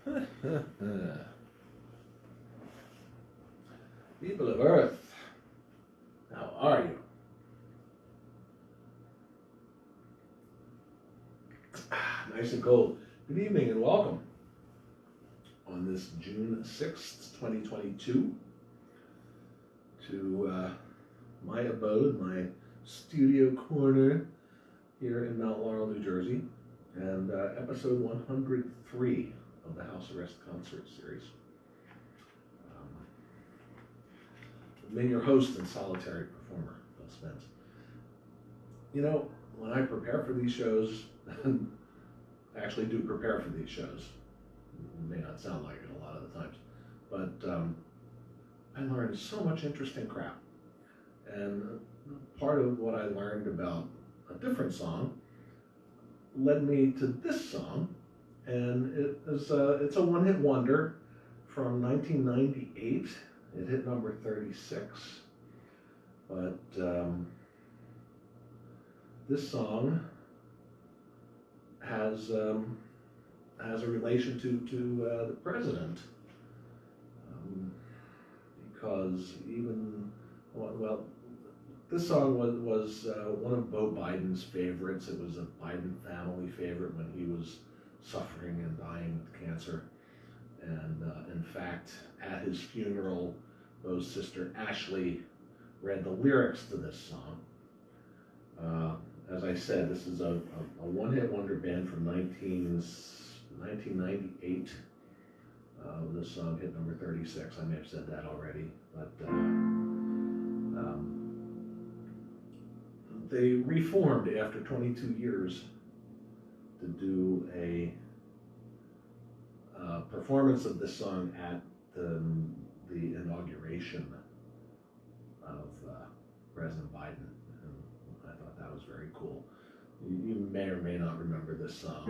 People of Earth, how are you? Nice and cold. Good evening and welcome on this June 6th, 2022 to my abode, my studio corner here in Mount Laurel, New Jersey, and episode 103 of the House Arrest Concert Series. I've been your host and solitary performer, Bill Spence. You know, when I prepare for these shows, I actually do prepare for these shows. It may not sound like it a lot of the times, but I learned so much interesting crap. And part of what I learned about a different song led me to this song, and it's a one-hit wonder from 1998. It hit number 36, but this song has a relation to the president, because this song was one of Beau Biden's favorites. It was a Biden family favorite when he was suffering and dying with cancer. And in fact, at his funeral, Beau's sister Ashley read the lyrics to this song. As I said, this is a one-hit wonder band from 1998. This song hit number 36. I may have said that already, but they reformed after 22 years to do a performance of this song at the inauguration of President Biden. And I thought that was very cool. You may or may not remember this song.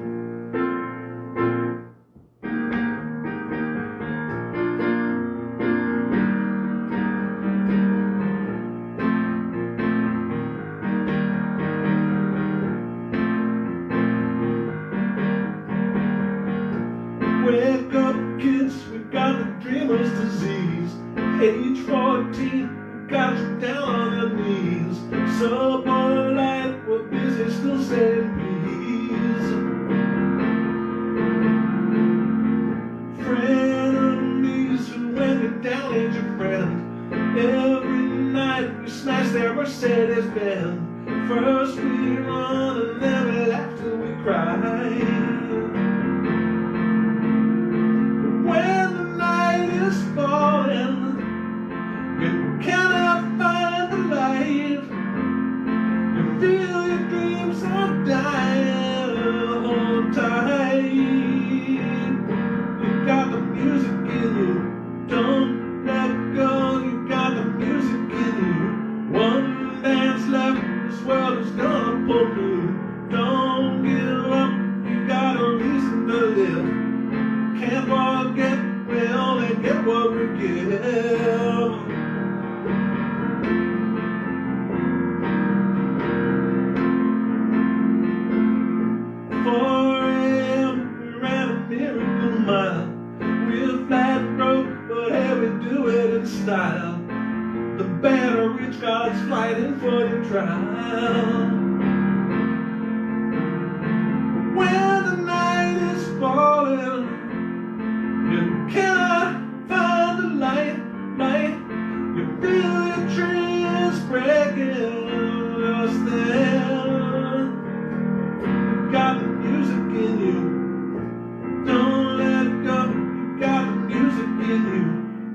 Wake up, kids, we got the dreamer's disease. Age 14, we got you down on your knees. Subway life, we're busy still saying please. Frenemies who when you're down ain't your friend. Every night we smash their Mercedes Benz. First we run and then we laugh till we cry. When the night is falling, you cannot find the light. You feel your dreams are dying, hold tight. You got the music in you, don't let go. You got the music in you. One dance left, this world is gonna pull through. Don't give up, you got a reason to live. Can't forget, we only get what we give. 4 a.m. we ran a miracle mile. We're flat broke, but hey, we do it in style. The banner reached God's fighting for your trial. When the night is falling, you cannot find the light. You feel your dreams breaking, lost there. You got the music in you, don't let go. You got the music in you.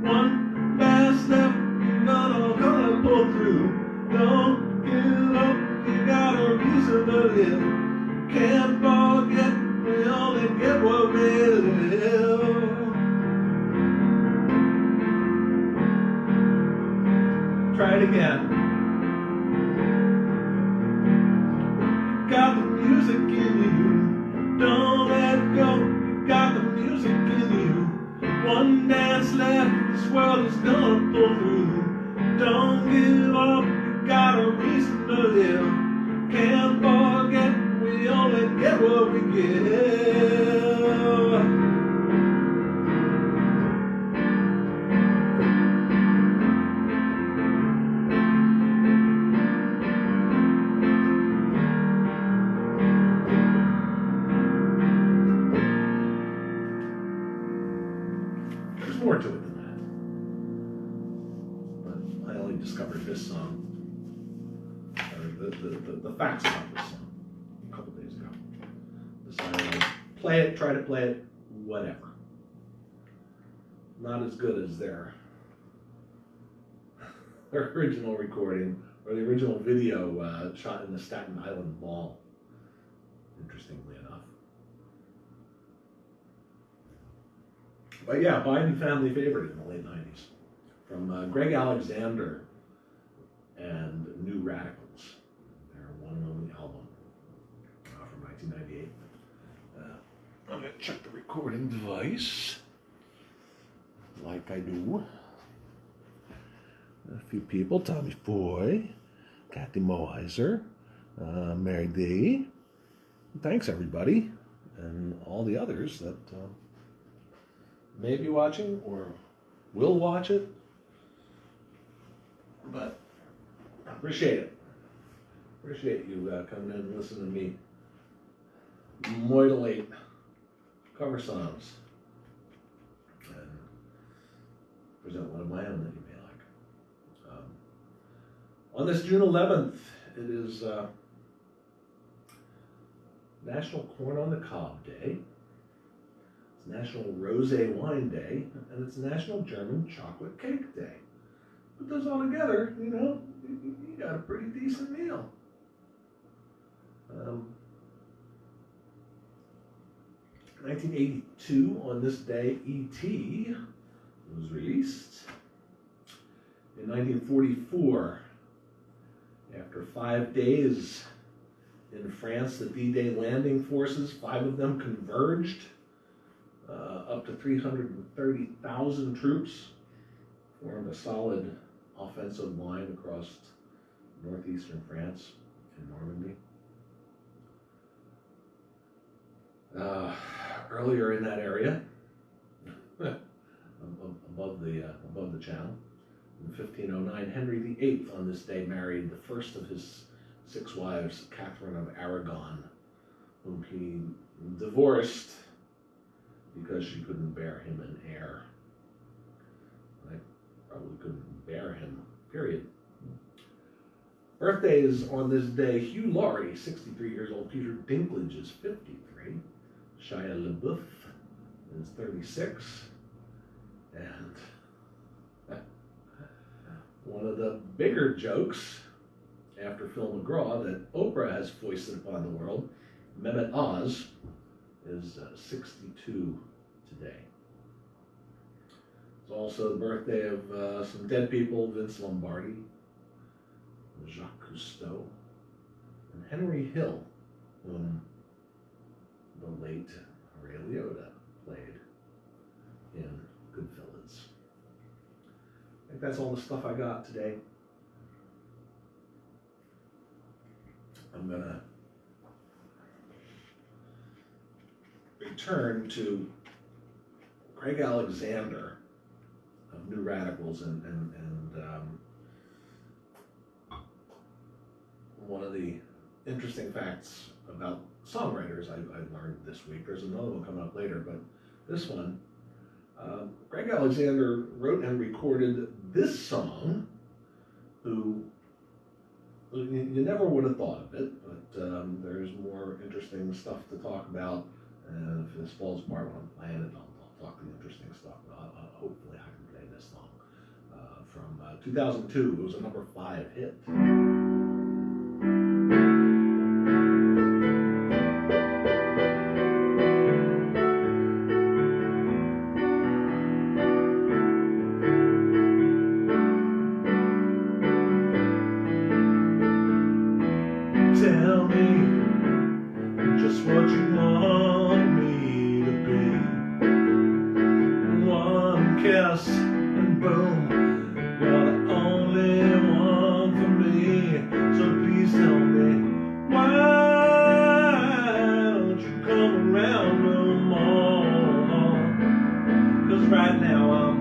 One last step, you're gonna pull through. Don't give up, you got a reason to live. Can't forget, we only get what we live. Try it again. You got the music in you, don't let go. You got the music in you. One dance left, this world is gonna pull through. Don't give up, you got a reason to live. Can't forget, we only get what we give. facts about this song a couple days ago. Decided to play it, try to play it, whatever. Not as good as their original recording or the original video shot in the Staten Island Mall, interestingly enough. But yeah, Biden family favorite in the late 90s from Greg Alexander and New Radicals, their one and only album from 1998. I'm going to check the recording device, like I do. A few people, Tommy Boy, Kathy Mohiser, Mary D. Thanks, everybody, and all the others that may be watching or will watch it. But I appreciate it. Appreciate you coming in and listening to me mutilate cover songs and present one of my own that you may like. On this June 11th, it is National Corn on the Cob Day. It's National Rosé Wine Day, and it's National German Chocolate Cake Day. Put those all together, you know, you got a pretty decent meal. 1982, on this day, E.T. was released. In 1944, after 5 days in France, the D-Day landing forces, 5 of them converged, up to 330,000 troops, formed a solid offensive line across northeastern France in Normandy. Earlier in that area, above the channel, in 1509, Henry VIII on this day married the first of his 6 wives, Catherine of Aragon, whom he divorced because she couldn't bear him an heir. I probably couldn't bear him, period. Birthdays on this day: Hugh Laurie, 63 years old. Peter Dinklage is 53. Shia LaBeouf is 36. And one of the bigger jokes after Phil McGraw that Oprah has foisted upon the world, Mehmet Oz, is 62 today. It's also the birthday of some dead people: Vince Lombardi, Jacques Cousteau, and Henry Hill, whom the late Ray Liotta played in Goodfellas. I think that's all the stuff I got today. I'm gonna return to Greg Alexander of New Radicals and one of the interesting facts about songwriters I learned this week. There's another one coming up later, but this one, Greg Alexander wrote and recorded this song, who you never would have thought of it, but there's more interesting stuff to talk about. And if this falls apart when I'm playing it, I'll talk the interesting stuff. Hopefully I can play this song from 2002. It was a number 5 hit. Tell me just what you want me to be. One kiss and boom, you're the only one for me. So please tell me, why don't you come around no more? 'Cause right now I'm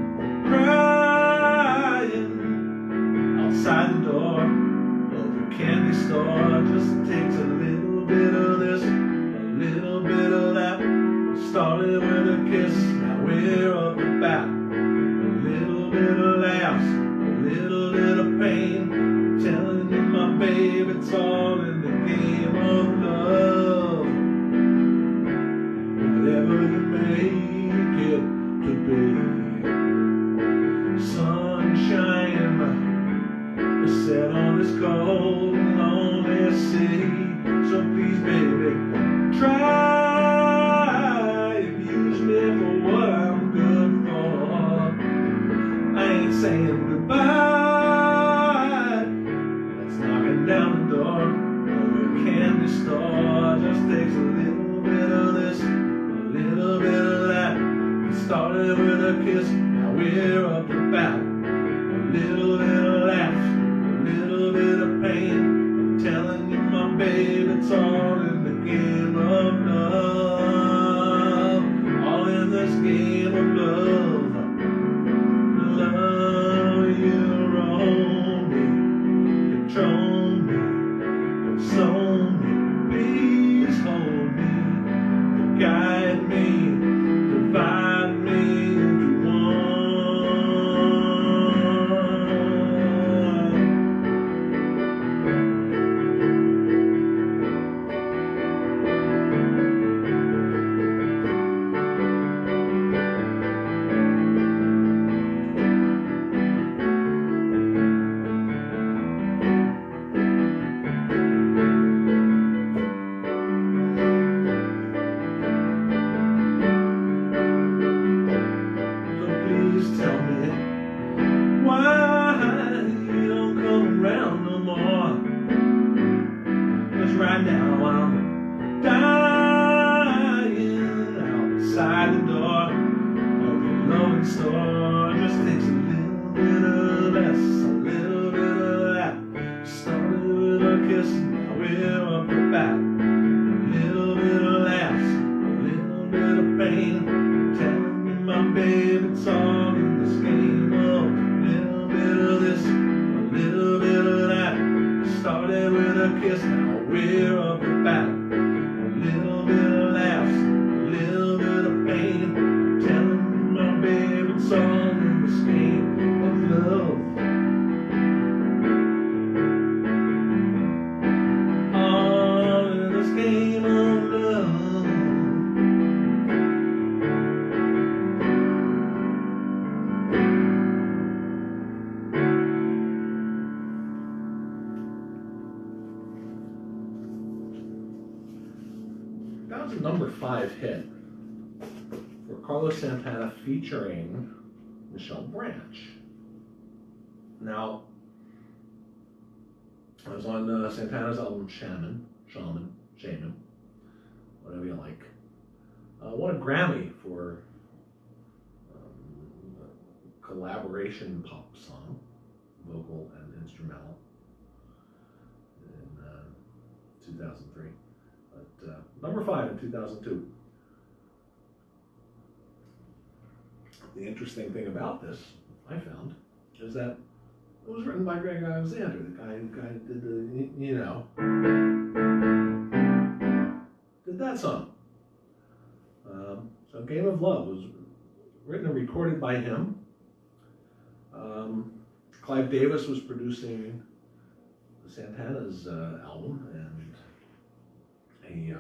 crying outside the door of the candy store. Just takes a little bit of this, a little bit store. Just takes a little bit of this, a little bit of that. It started with a kiss, now we're up to bat. A little bit of laughs, a little bit of pain. I'm telling you, my babe, it's all in the game of love. All in this game of love. Love, you roll me, control me, console me, please hold me, guide me, divide me into one. So please tell me why you don't come around no more. 'Cause right now I'm dying outside the door of your loving store. Just takes a little bit of this, a little bit of that. Started with a kiss, now we're up to bat. A little bit of laughs, a little bit of pain. Telling me, my babe, it's all in this game of a little bit of this, a little bit of that. Started with a kiss, now we're up to bat. A little bit of laughs, a little bit of pain. Telling me, my babe, it's all in this game of love. All in this game of love. That was a number 5 hit for Carlos Santana featuring Michelle Branch. Now, I was on Santana's album Shaman, whatever you like. Won a Grammy for collaboration pop song, vocal and instrumental, in 2003. But number 5 in 2002. The interesting thing about this, I found, is that it was written by Greg Alexander, the guy who did the, did that song. So Game of Love was written and recorded by him. Clive Davis was producing Santana's album, and he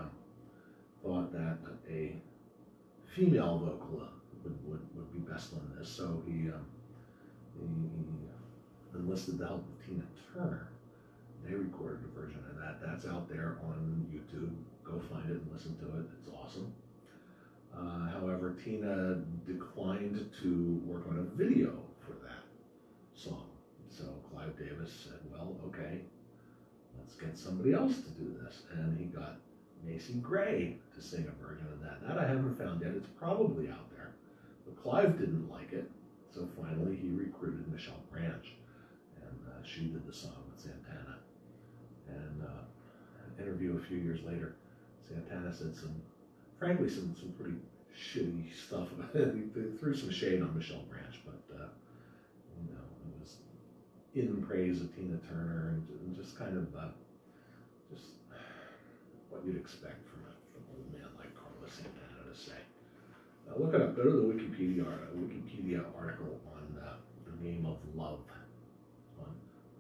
thought that a female vocal would be best on this, so he enlisted the help of Tina Turner. They recorded a version of that. That's out there on YouTube. Go find it and listen to it. It's awesome. However, Tina declined to work on a video for that song. So Clive Davis said, well, okay, let's get somebody else to do this. And he got Macy Gray to sing a version of that. That I haven't found yet. It's probably out there. But Clive didn't like it. So finally he recruited Michelle Branch. And she did the song with Santana. And an interview a few years later, Santana said some pretty shitty stuff. He threw some shade on Michelle Branch, but it was in praise of Tina Turner and just kind of just what you'd expect from an old man like Carlos Santana to say. Look it up. Go to the Wikipedia article on the Game of Love. On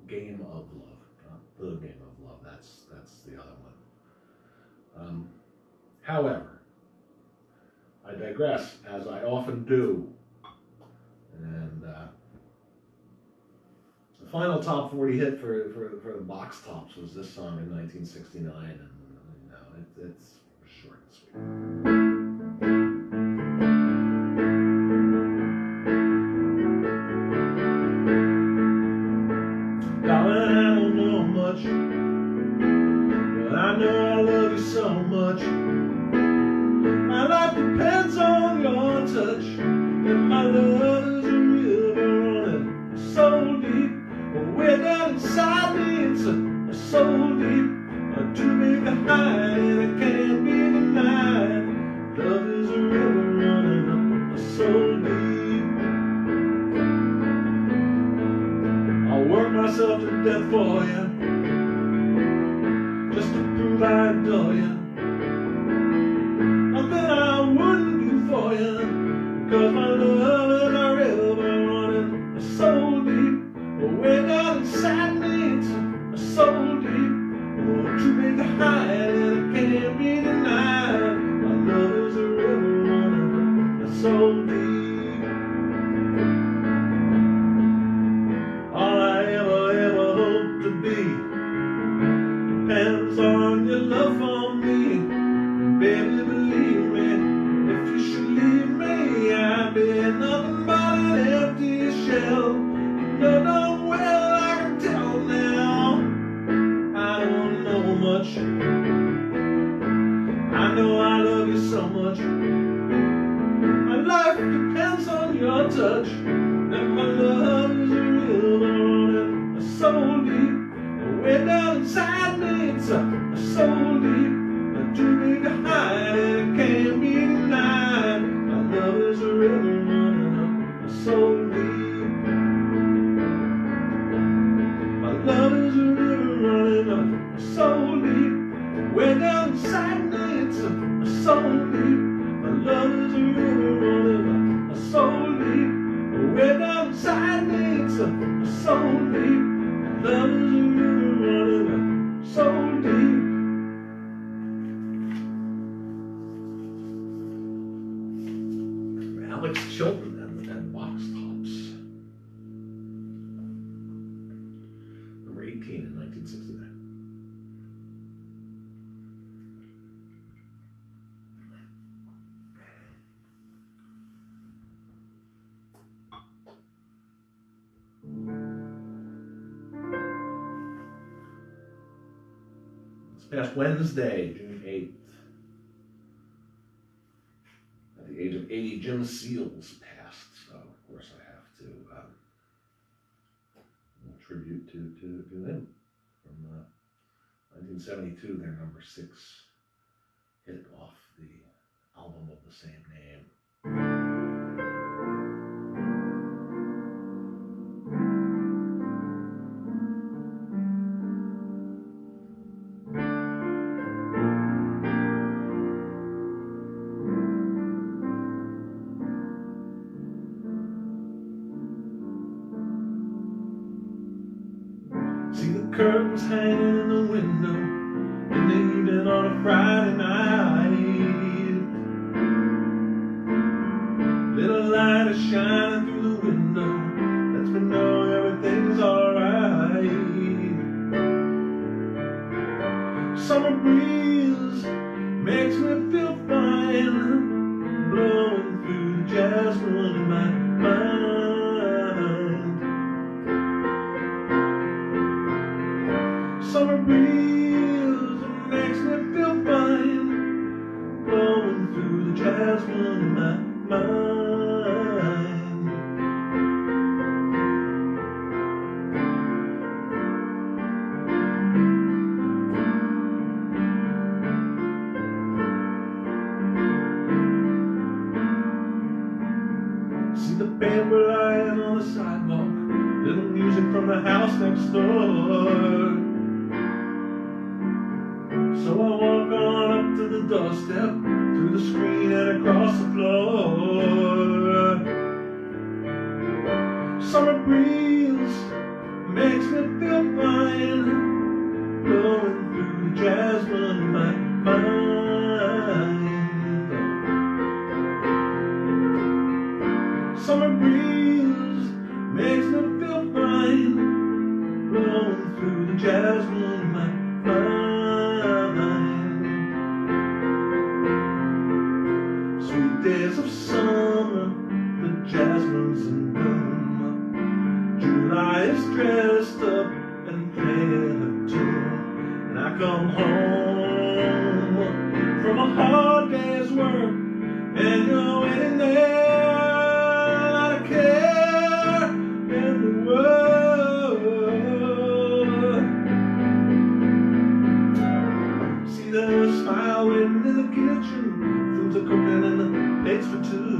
Game of Love, not the Game of Love. That's the other one. However, I digress, as I often do. And the final top 40 hit for the Box Tops was this song in 1969, and it's short and sweet. Darling, I don't know much, but I know I love you so much. My life depends on your touch, and my love is a river running so deep. Way down inside me, it's so deep, too big to hide, and it can't be denied. Love is a river running so deep. I'll work myself to death for you, just to prove I adore you. Nothing I wouldn't do for you, 'cause my love is a river running so deep. Way down inside me, it's so deep, too big to hide, and it can't be denied. My love is a river running so deep. All I ever hope to be depends on your love for me. Baby, believe me, if you should leave me, I'd be nothing but an empty shell. You know darn well I can tell now, I don't know much. I know I love you so much. My life depends on your touch, and my love is a river running so deep. Way down inside me, it's so deep, too big to hide, and it can't be denied. My love is a river running so deep. My love is a river running so deep. Way down inside me, it's so deep. My love is a river running so deep. Way down inside me, it's so deep. My love is a river running so deep. Alex Chilton and Box Tops. Number 18 in 1969. This past Wednesday, June 8th, at the age of 80, Jim Seals passed, so of course I have to tribute to him. From 1972, their number 6 hit off the album of the same name. See the curtains hanging in the window in the evening on a Friday night. Little light is shining through the window, lets me know everything's alright. Summer breeze makes me feel fine, blowing through the jasmine in my mind. Summer breeze makes me feel fine, blowing through the jasmine in my mind. See the paper lying on the sidewalk, little music from the house next door. So I walk on up to the doorstep, through the screen and across the floor. Summer breeze makes me feel fine, blowing through the jasmine in my mind. Summer breeze makes me feel fine, blowing through the jasmine in my mind. Sweet days of summer, the jasmine's in bloom. July is dressed up and playing her tune, and I come home work, and you're waiting there, not a care in the world. See the smile waiting in the kitchen, foods are cooking and the plates for two.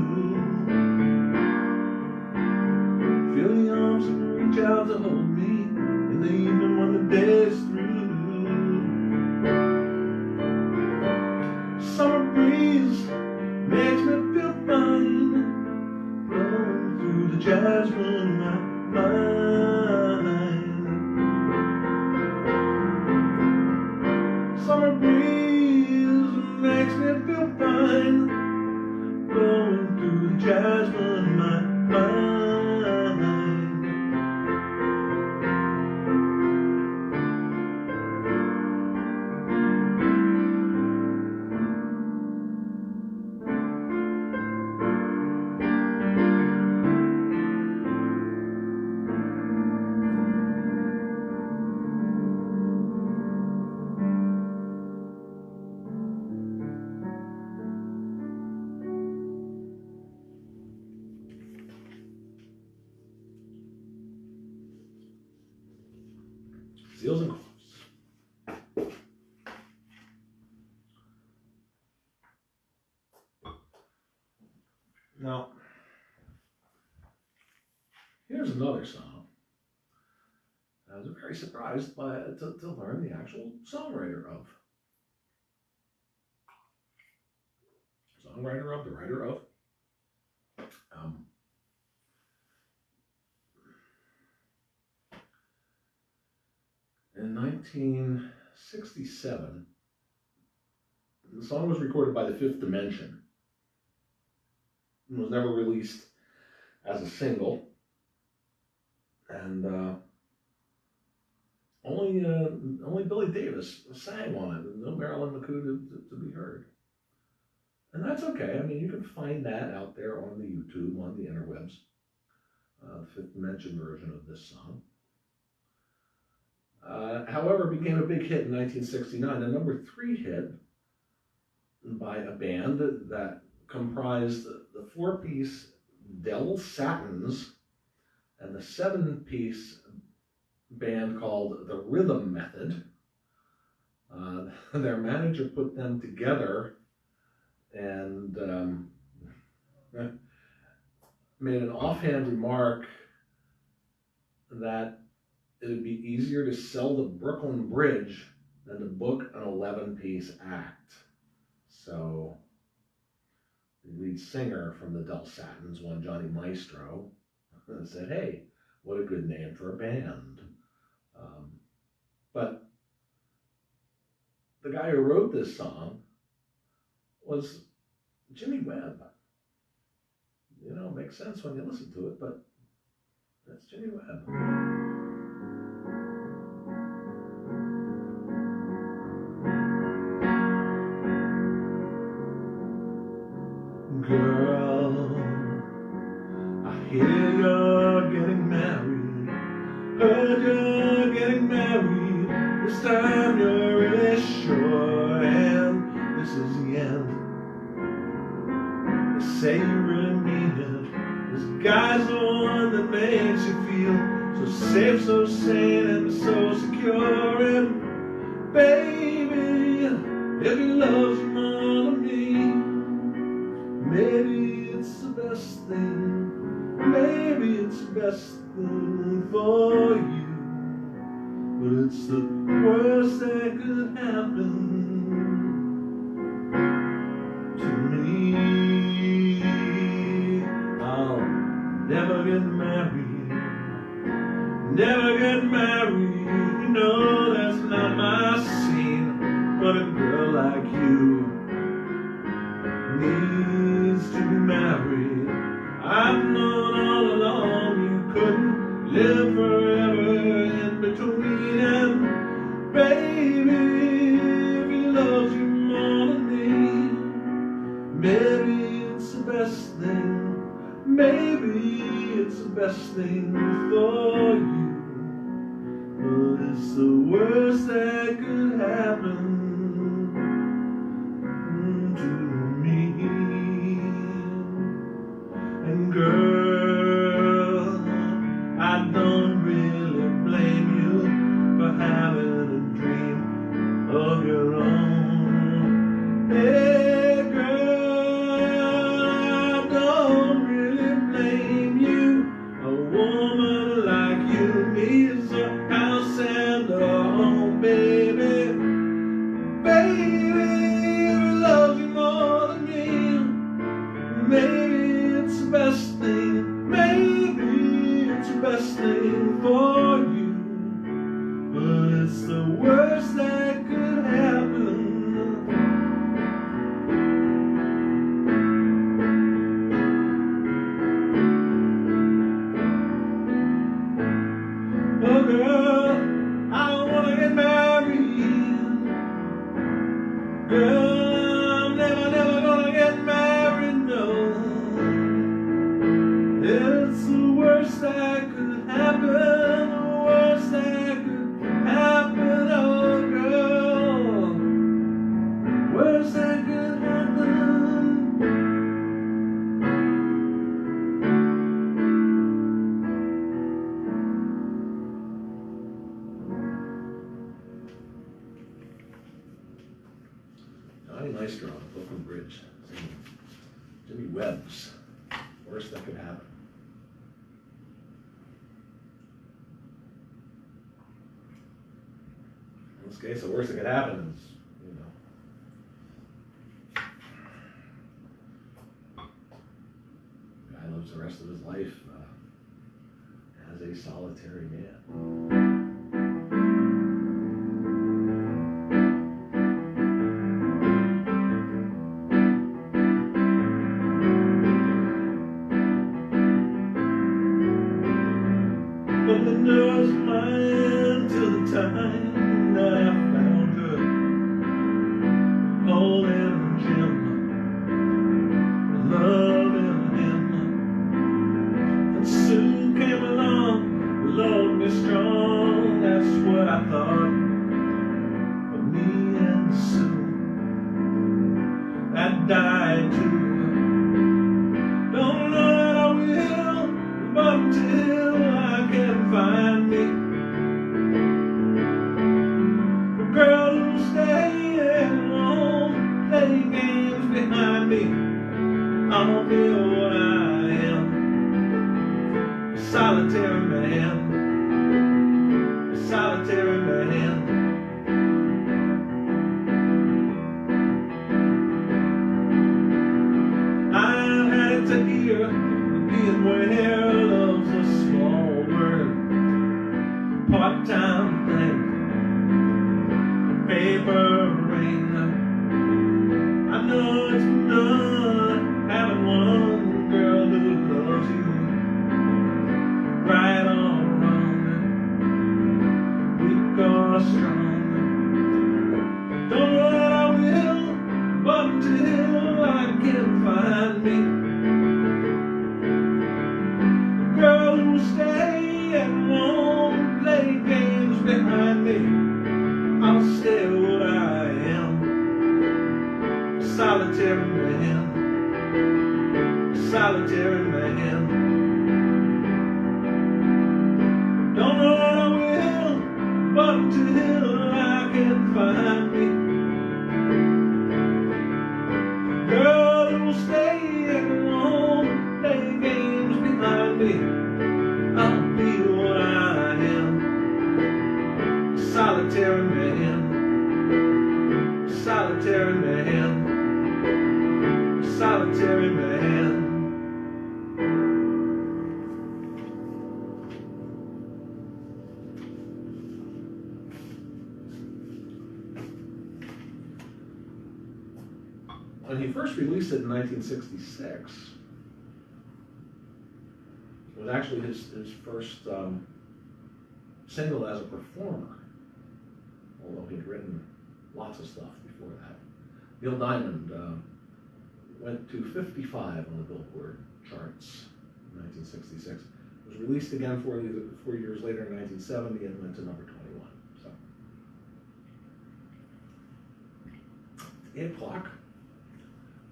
Feel the arms that reach out to hold me in the evening when the day's through. Summer breeze makes me feel fine, blowing through the jasmine in my mind. Summer breeze makes me feel fine, blowing through the jasmine in my mind. Seals and Cloves. Now, here's another song I was very surprised by to learn the actual songwriter of. The writer of. In 1967, the song was recorded by the Fifth Dimension. It was never released as a single, and only Billy Davis sang on it. No Marilyn McCoo to be heard, and that's okay. I mean, you can find that out there on the YouTube, on the interwebs. The Fifth Dimension version of this song. However, it became a big hit in 1969, a number 3 hit by a band that comprised the 4-piece Del Satins and the 7-piece band called The Rhythm Method. Their manager put them together and made an offhand remark that it would be easier to sell the Brooklyn Bridge than to book an 11-piece act. So the lead singer from the Del Satins, one Johnny Maestro, said, hey, what a good name for a band. But the guy who wrote this song was Jimmy Webb. You know, it makes sense when you listen to it, but that's Jimmy Webb. Girl, I hear you're getting married. Heard you're getting married. This time you're really sure, and this is the end. They say you really mean it. This guy's the one that makes you feel so safe, so sane, and so secure. And baby, if he loves you more than me, maybe it's the best thing, maybe it's the best thing for you, but it's the worst that could happen to me. I'll never get married, never get married, you know that's not my scene, but a girl like you needs to be married. I've known all along you couldn't live forever in between. And baby, if he loves you more than me, maybe it's the best thing, maybe it's the best thing for you, but it's the worst that could happen to me. worst that could happen, the worst that could happen, oh girl, worst that could happen. Johnny Maestro on Brooklyn Bridge singing Jimmy Webb's Worst That Could Happen. In this case, the worst that could happen is, the guy lives the rest of his life as a solitary man. But the nerves of mine till the time that I found her, holding Jim, loving him. And Sue came along, loved me strong, that's what I thought. But me and Sue, I died too. Don't know that I will, but until I can find me a girl who'll stay and won't play games behind me, I'll be what I am, a solitary man, a solitary man. I've had it to hear being where love's a small word, part-time thing, paper ring. I know it's not having one girl who loves you, right or wrong, weak or strong. Don't know that I will, but until I can find me girl who will stay and won't play games behind me, I'll stay what I am, a solitary man, a solitary man. Don't know what I will, but until I can find me girl who will stay and won't play games behind me, I'll be what I am, a solitary man, a solitary man, a solitary man. When he first released it in 1966, it was actually his first single as a performer, although he'd written lots of stuff before that. Neil Diamond went to 55 on the Billboard charts in 1966. It was released again 4 years later in 1970 and went to number 21. So, 8 o'clock.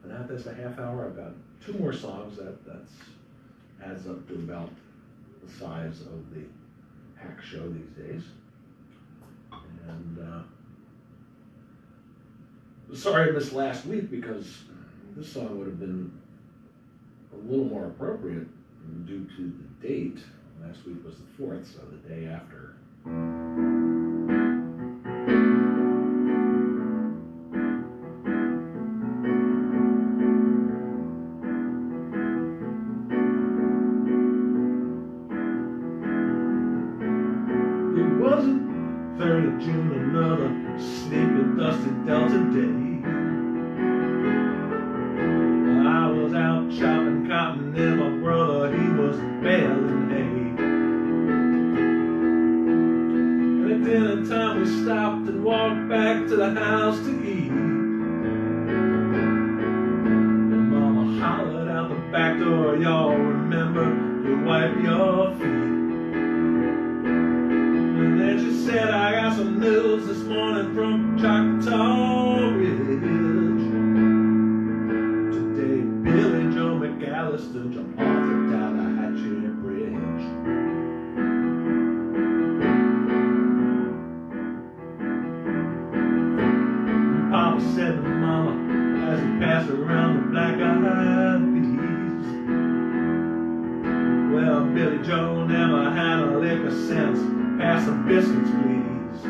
And at this a half hour, I've got 2 more songs that's adds up to about the size of the hack show these days. And sorry I missed last week because this song would have been a little more appropriate due to the date. Last week was the 4th, so the day after. It wasn't 3rd of June, another sleepy, dusty Delta day. I was out chopping cotton and my brother, he was baling hay. And at dinner time we stopped and walked back to the house to eat. And Mama hollered out the back door, y'all remember, you wipe your feet. And then she said, I got some news this morning from Choctaw Ridge. Today, Billy Joe McAllister jumped off the Tallahatchie Bridge. Papa said to Mama as he passed around the black-eyed peas, well, Billy Joe never had a lick of sense. Pass some biscuits, please.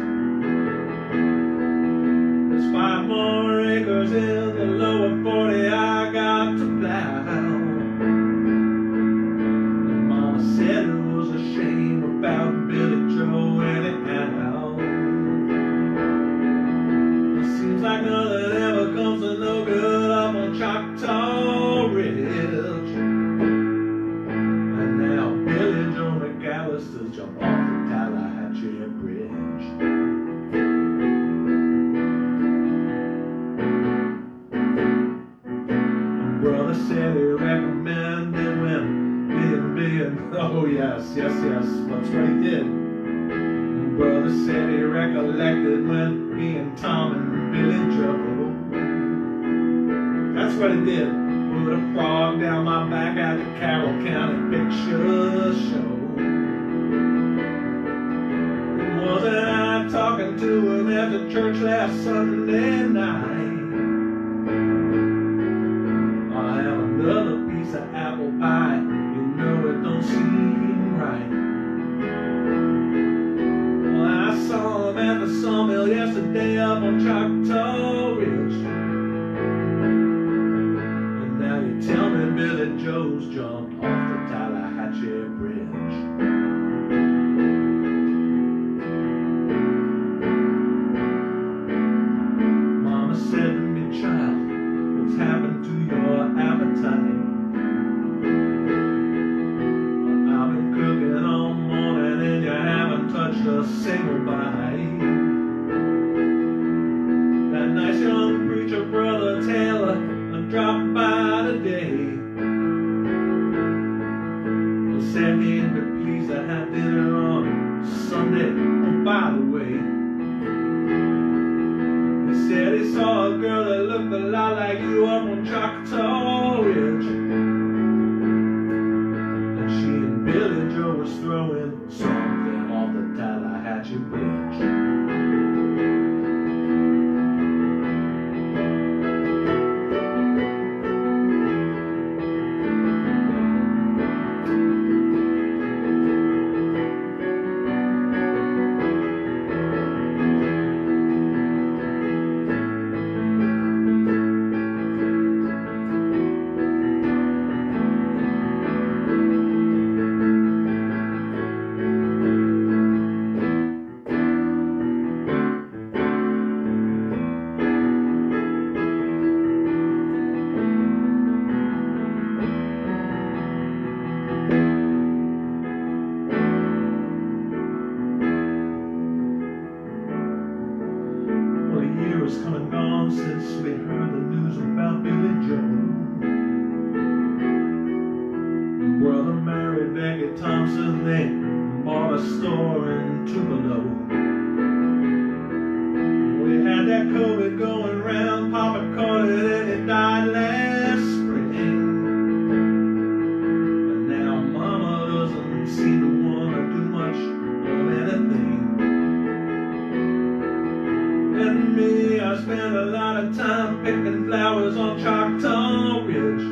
There's 5 more acres in the lower 40 I got to plow. And Mama said it was a shame about Billy Joe anyhow. It seems like nothing ever comes to no good up on Choctaw Ridge. And now Billy Joe McAllister's jumped off the Tallahatchie Bridge. My brother said he recommended when being, oh yes, that's what he did. My brother said he recollected when he and Tom and Billy Joe, that's what he did. Put a frog down my back at the Carroll County Picture Show. Wasn't I talking to him after church last Sunday night? I have another piece of apple pie. You know it don't seem right. Well, I saw him at the sawmill yesterday up on Choctaw Ridge. And now you tell me Billy Joe's jumped off the Tallahatchie Bridge. Said to me, child, what's happened to your appetite? I've been cooking all morning and you haven't touched a single bite. That nice young preacher, Brother Taylor, dropped by today. He said he'd be pleased to have dinner on Sunday. Oh, by the way, he said he saw a girl that looked a lot like you up on Choctaw Ridge. And she and Billy Joe was throwing something off the Tallahatchie Bridge. Years come and gone since we heard the news about Billy Joe. Brother married Becky Thompson, they bought a store in Tupelo. We had that COVID going round, Papa caught it and it died last spring. And now Mama doesn't seem to want to do much of anything. And me, I spend a lot of time picking flowers on Choctaw Ridge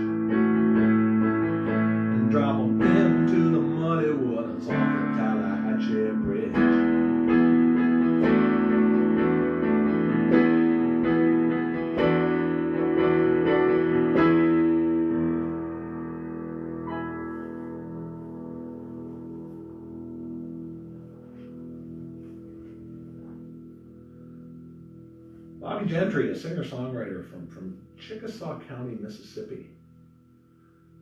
and drop them into the muddy waters off the Tallahatchie Bridge. Bobby Gentry, a singer-songwriter from Chickasaw County, Mississippi,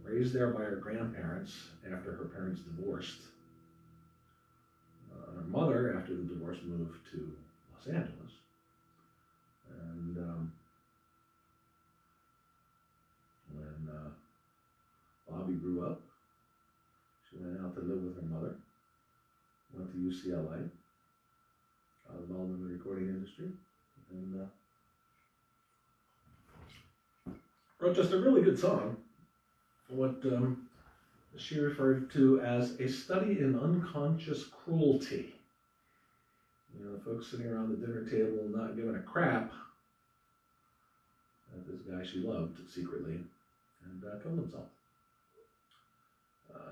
raised there by her grandparents after her parents divorced. Her mother, after the divorce, moved to Los Angeles. And when Bobby grew up, she went lived with her mother. Went to UCLA. Got involved in the recording industry. And wrote just a really good song. What she referred to as a study in unconscious cruelty. You know, the folks sitting around the dinner table not giving a crap at this guy she loved secretly, and killed himself.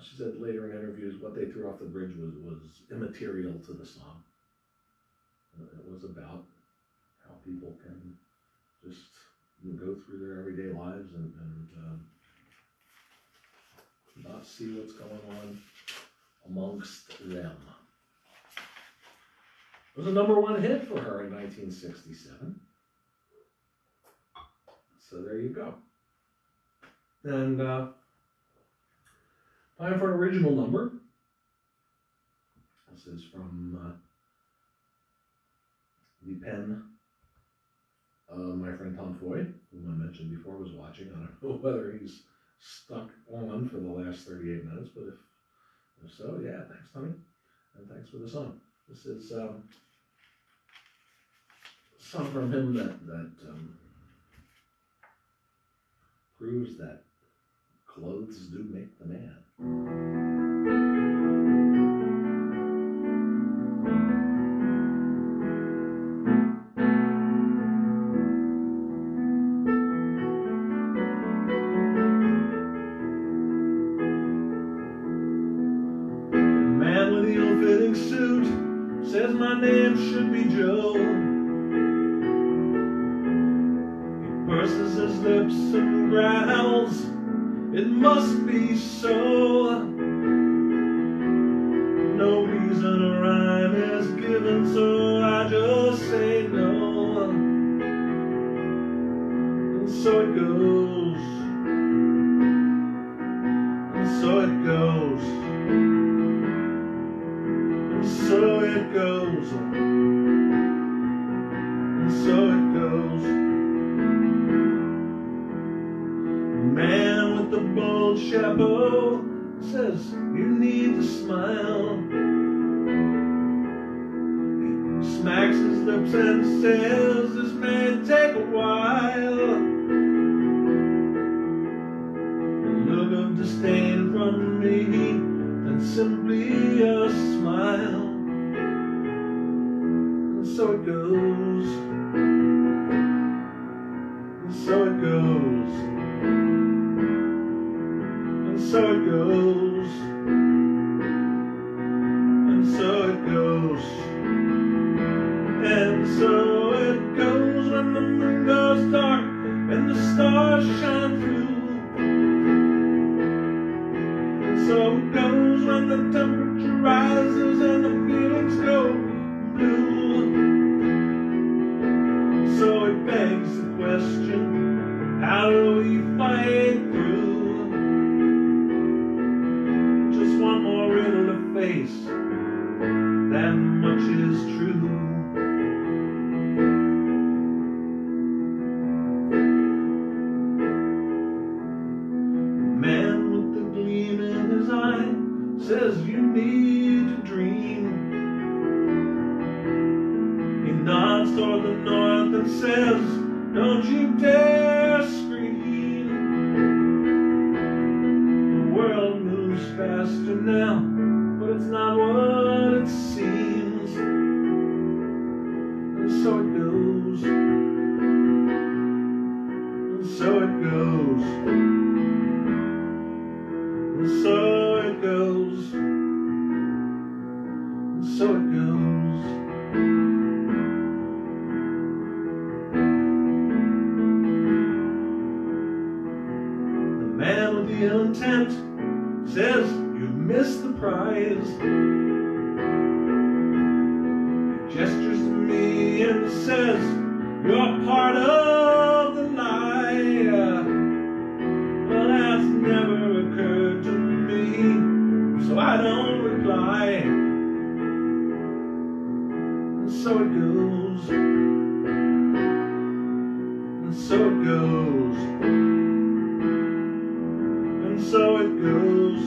She said later in interviews what they threw off the bridge was immaterial to the song. It was about how people can just go through their everyday lives and not see what's going on amongst them. It was a #1 hit for her in 1967. So there you go. And time for an original number. This is from the pen of my friend Tom Foy, whom I mentioned before was watching. I don't know whether he's stuck on for the last 38 minutes, but if so, yeah, thanks, Tommy. And thanks for the song. This is a song from him that proves that clothes do make the man. Man with the ill-fitting suit says my name should be Joe. He purses his lips and growls, it must be so. No reason or rhyme is given, so I just say no. And so it goes, and so it goes, and so it goes, and so it goes. Man with the bold chapeau says you need to smile. He smacks his lips and says this may take a while. A look of disdain from me and simply a smile. And so it goes, and so it goes, and so it goes, and so it goes, and so it goes when the moon goes dark and the stars shine through. And so it goes when the temperature rises and the feelings go blue. So it begs the question, how do we fight through? Just one more riddle to face, that much is true. Man with the gleam in his eye says you need to dream. He nods toward the north and says, don't you dare scream. The world moves faster now, but it's not what it seems. And so it goes, and so it goes, and so it goes, and so it goes. The man with the intent says you've missed the prize. He gestures to me and says you're part of the lie. Well, that's never occurred to me, so I don't reply. And so it goes, and so it goes, and so it goes,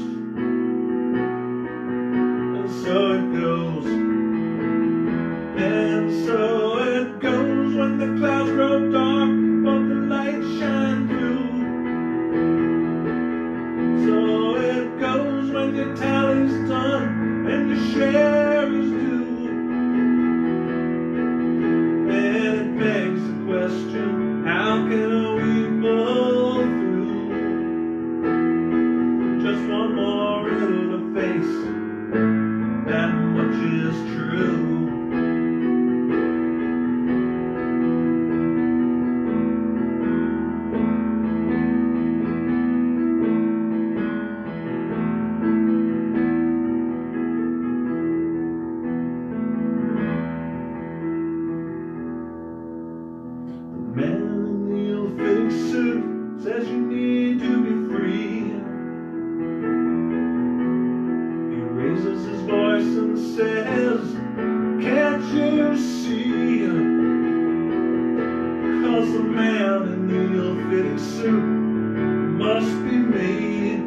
suit must be made.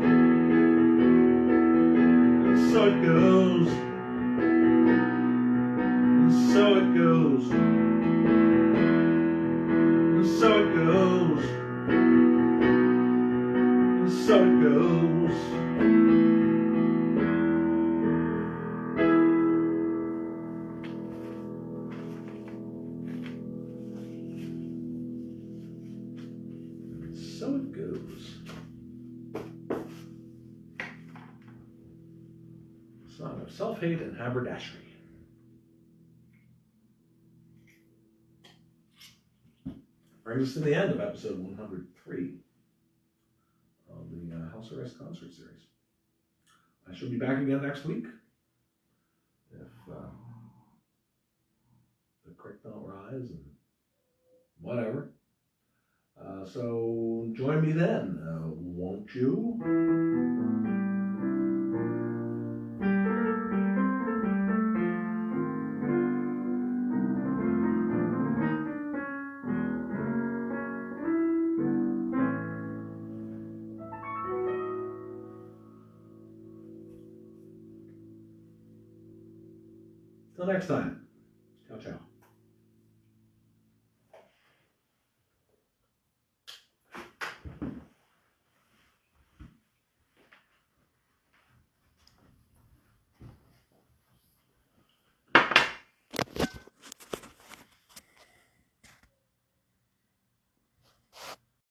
And so it goes. And so it goes. And so it goes. And so it goes. So it goes. Song of Self-Hate and Haberdashery. Brings us to the end of episode 103 of the House Arrest Concert Series. I shall be back again next week if the creek don't rise and whatever. So join me then, won't you? Till next time.